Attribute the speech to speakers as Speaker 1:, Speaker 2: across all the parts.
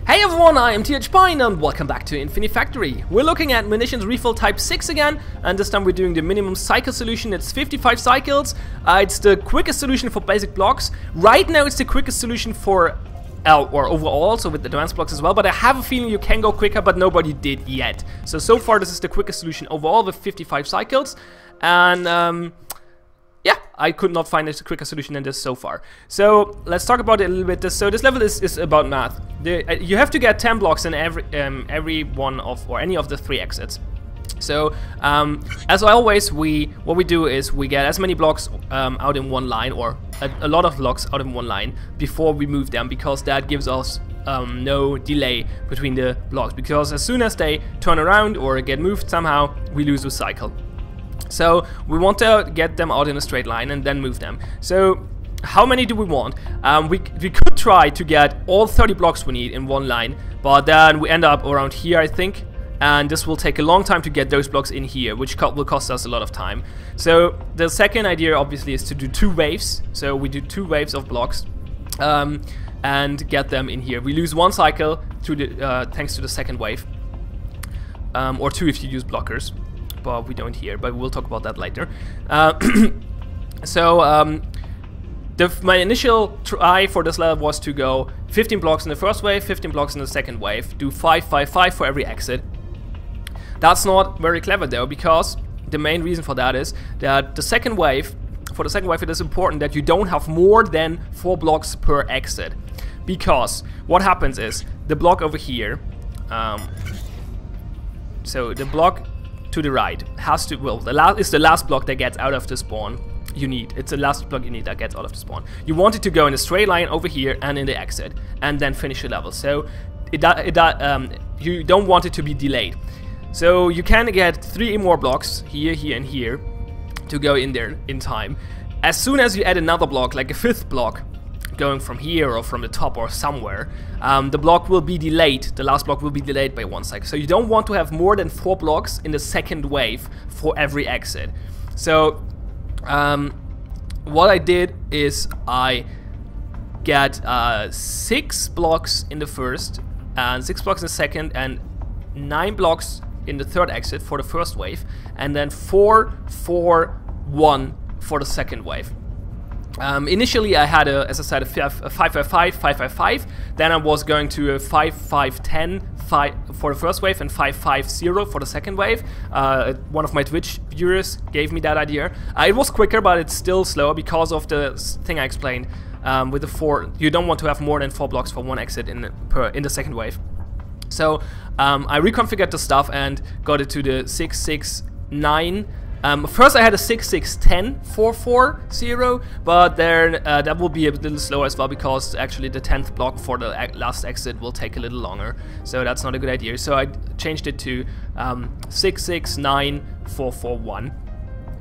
Speaker 1: Hey everyone, I am TH Pine and welcome back to Infinifactory. We're looking at Munitions refill type 6 again, and this time we're doing the minimum cycle solution. It's 55 cycles. It's the quickest solution for basic blocks. Right now it's the quickest solution for or overall, so with advanced blocks as well, but I have a feeling you can go quicker, but nobody did yet. So far this is the quickest solution overall with 55 cycles, and yeah, I could not find a quicker solution than this so far. So let's talk about it a little bit. So this level is about math. You have to get 10 blocks in every one of, or any of the 3 exits. So as always, what we do is we get as many blocks out in one line, or a lot of blocks out in one line before we move them, because that gives us no delay between the blocks. Because as soon as they turn around or get moved somehow, we lose the cycle. So we want to get them out in a straight line and then move them. So how many do we want? We could try to get all 30 blocks we need in one line, but then we end up around here, I think. And this will take a long time to get those blocks in here, which will cost us a lot of time. So the second idea obviously is to do 2 waves. So we do 2 waves of blocks and get them in here. We lose 1 cycle through the, thanks to the second wave, or 2 if you use blockers. But we don't here, but we'll talk about that later. My initial try for this level was to go 15 blocks in the first wave, 15 blocks in the second wave, do 5, 5, 5 for every exit. That's not very clever though, because the main reason for that is that the second wave, for the second wave, it is important that you don't have more than 4 blocks per exit. Because what happens is, the block over here, so the block to the right has to, well, is the last block that gets out of the spawn you need. It's the last block you need that gets out of the spawn. You want it to go in a straight line over here and in the exit, and then finish the level. So you don't want it to be delayed. So you can get 3 more blocks here, here, and here to go in there in time. As soon as you add another block, like a 5th block, going from here or from the top or somewhere, the block will be delayed. The last block will be delayed by 1 cycle. So you don't want to have more than 4 blocks in the second wave for every exit. So what I did is I get 6 blocks in the first, and 6 blocks in the second, and 9 blocks in the third exit for the first wave, and then 4, 4, 1 for the second wave. Initially I had as I said, a 5, 5, 5, 5, 5, 5. Then I was going to a 5, 5, 10, 5 for the first wave, and 5, 5, 0 for the second wave. One of my Twitch viewers gave me that idea. It was quicker, but it's still slower because of the thing I explained. With the 4, you don't want to have more than 4 blocks for 1 exit in the second wave. So I reconfigured the stuff and got it to the 6, 6, 9. First I had a 6, 6, 10, 4, 4, 0, but then that will be a little slower as well, because actually the 10th block for the last exit will take a little longer. So that's not a good idea. So I changed it to 6, 6, 9, 4, 4, 1.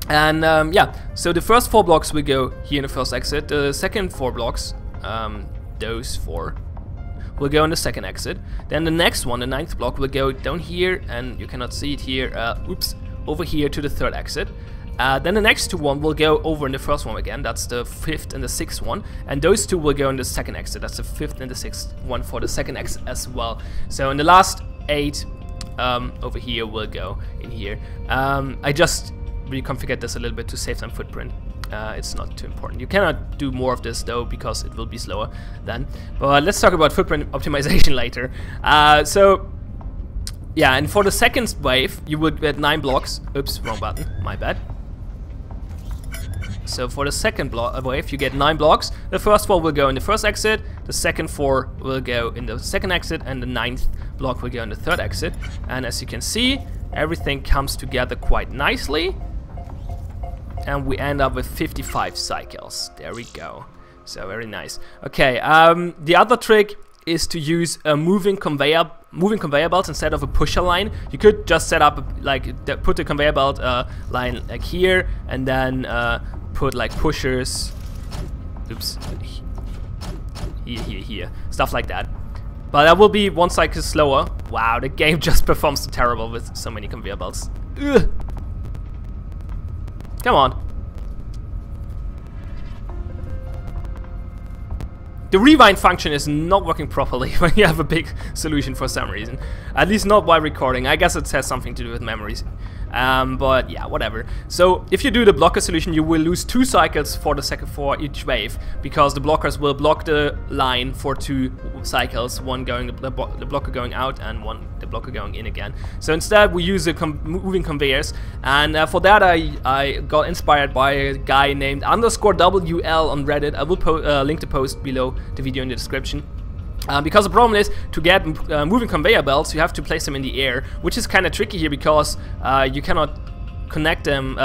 Speaker 1: And yeah, so the first 4 blocks will go here in the first exit. The second 4 blocks, those 4, will go in the second exit. Then the next one, the 9th block, will go down here, and you cannot see it here, oops, over here to the third exit. Then the next 2 will go over in the first one again. That's the 5th and the 6th one, and those 2 will go in the second exit. That's the 5th and the 6th one for the second exit as well. So in the last 8 over here will go in here. I just reconfigured this a little bit to save some footprint. It's not too important. You cannot do more of this though, because it will be slower then. But let's talk about footprint optimization later. Yeah, and for the second wave, you would get 9 blocks. Oops, wrong button, my bad. So for the second wave, you get 9 blocks. The first 4 will go in the first exit, the second 4 will go in the second exit, and the 9th block will go in the third exit. And as you can see, everything comes together quite nicely. And we end up with 55 cycles. There we go. So very nice. Okay, the other trick is to use a moving conveyor belt instead of a pusher line. You could just set up put the conveyor belt line like here, and then put like pushers, oops, here, stuff like that. But that will be 1 cycle slower. Wow, the game just performs terrible with so many conveyor belts. Ugh. Come on. the rewind function is not working properly when you have a big solution for some reason. At least not while recording. I guess it has something to do with memories. But yeah, whatever. So if you do the blocker solution, you will lose 2 cycles for each wave, because the blockers will block the line for 2 cycles, one going the blocker going out and the blocker going in again. So instead we use the moving conveyors, and for that I got inspired by a guy named _WL on Reddit. I will link the post below the video in the description. Because the problem is, to get moving conveyor belts, you have to place them in the air, which is kind of tricky here, because you cannot connect them,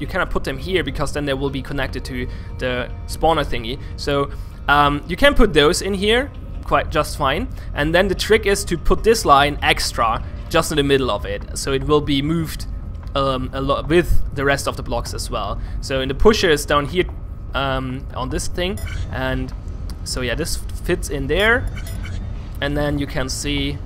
Speaker 1: you cannot put them here, because then they will be connected to the spawner thingy. So you can put those in here just fine, and then the trick is to put this line extra just in the middle of it, so it will be moved a lot with the rest of the blocks as well. So in the pusher is down here on this thing, and so yeah, this fits in there, and then you can see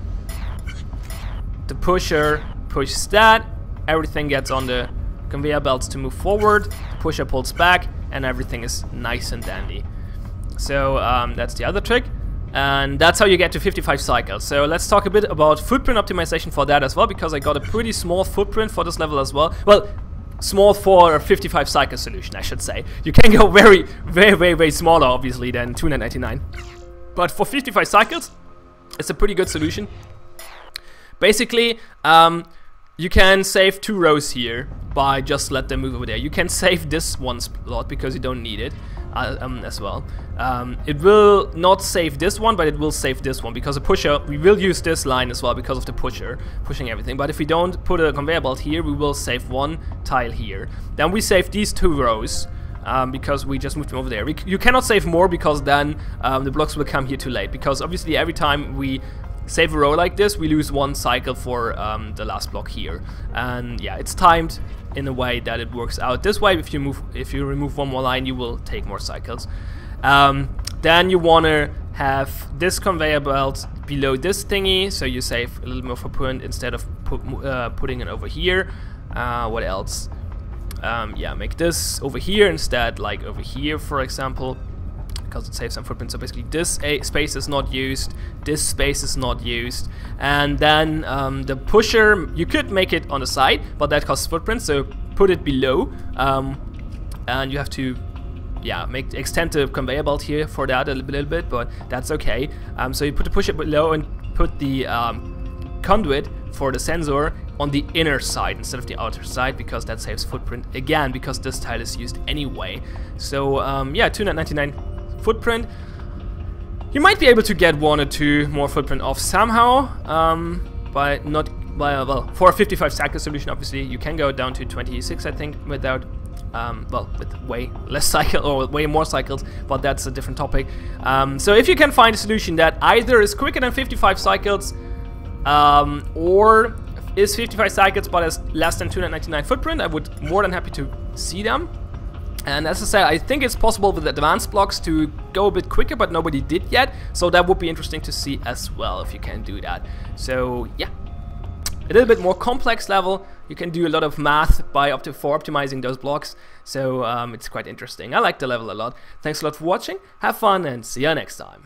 Speaker 1: the pusher pushes that, everything gets on the conveyor belts to move forward, the pusher pulls back, and everything is nice and dandy. So that's the other trick, and that's how you get to 55 cycles. So let's talk a bit about footprint optimization for that as well, because I got a pretty small footprint for this level as well. Well, small for a 55 cycle solution, I should say. You can go very smaller, obviously, than 299. But for 55 cycles, it's a pretty good solution. Basically, you can save 2 rows here by just let them move over there. You can save this one slot because you don't need it as well. It will not save this one, but it will save this one, because the pusher, we will use this line as well because of the pusher pushing everything. But if we don't put a conveyor belt here, we will save 1 tile here. Then we save these 2 rows. Because we just moved them over there. You cannot save more, because then the blocks will come here too late, because obviously every time we save a row like this, we lose 1 cycle for the last block here. And yeah, it's timed in a way that it works out this way. If you remove 1 more line, you will take more cycles. Then you want to have this conveyor belt below this thingy, so you save a little more footprint instead of putting it over here. What else? Yeah, make this over here instead, like over here, for example, because it saves some footprint. So basically this space is not used, this space is not used, and then the pusher, you could make it on the side, but that costs footprint, so put it below, and you have to, yeah, extend the conveyor belt here for that a little bit, but that's okay. So you put the pusher below and put the conduit for the sensor on the inner side instead of the outer side, because that saves footprint again, because this tile is used anyway. So yeah, 299 footprint. You might be able to get 1 or 2 more footprint off somehow, but not well, for a 55 cycle solution. Obviously you can go down to 26, I think, without well, with way less cycle or way more cycles, but that's a different topic. So if you can find a solution that either is quicker than 55 cycles, or is 55 cycles but has less than 299 footprint, I would more than happy to see them. And as I said, I think it's possible with advanced blocks to go a bit quicker, but nobody did yet, so that would be interesting to see as well if you can do that. So yeah, a little bit more complex level. You can do a lot of math for optimizing those blocks, so it's quite interesting. I like the level a lot. Thanks a lot for watching, have fun, and see you next time.